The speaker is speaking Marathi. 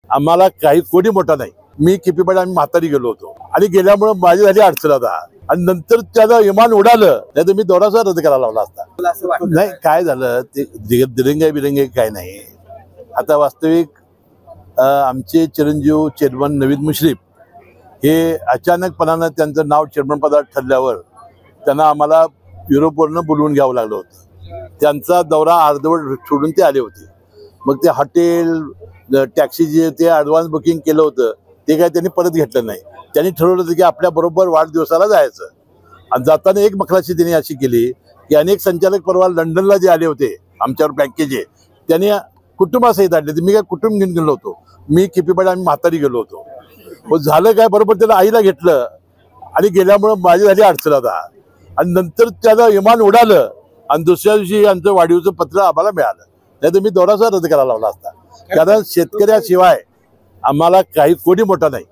आम्हाला काही कोणी मोठा नाही। मी किपीपाडी आम्ही म्हातारी गेलो होतो आणि गेल्यामुळे माझी झाली अडचण आता आणि नंतर त्याला विमान उडालं नाही तर मी दौराचा रद्द करायला लावला असता। नाही काय झालं ते दिरंगाई बिरंगाई काय नाही। आता वास्तविक आमचे चिरंजीव चेअरमन नवीद मुश्रीफ हे अचानकपणानं त्यांचं नाव चेअरमन पदावर ठरल्यावर त्यांना आम्हाला युरोपवरनं बोलवून घ्यावं लागलं होतं। त्यांचा दौरा अर्धवट सोडून ते आले होते। मग ते हॉटेल टॅक्सी जे ते ॲडव्हान्स बुकिंग केलं होतं ते काय त्यांनी परत घेतलं नाही। त्यांनी ठरवलं होतं की आपल्या बरोबर वाढदिवसाला जायचं आणि जाताना एक मखलाशी त्यांनी अशी केली की अनेक संचालक परवा लंडनला जे आले होते आमच्यावर बँकेचे त्यांनी कुटुंबासहित आणले होते। मी काय कुटुंब घेऊन गेलो होतो। मी किपीपाडी आम्ही म्हातारी गेलो होतो। मग झालं काय बरोबर त्याला आईला घेतलं आणि गेल्यामुळे माझी झाली अडचण आता आणि नंतर त्याला विमान उडालं आणि दुसऱ्या दिवशी आमचं वाढीवचं पत्र आम्हाला मिळालं नाही तर मी दौराचा रद्द करायला लावला असता। कारण शेतकऱ्याशिवाय आम्हाला काही कोणी मोठा नाही।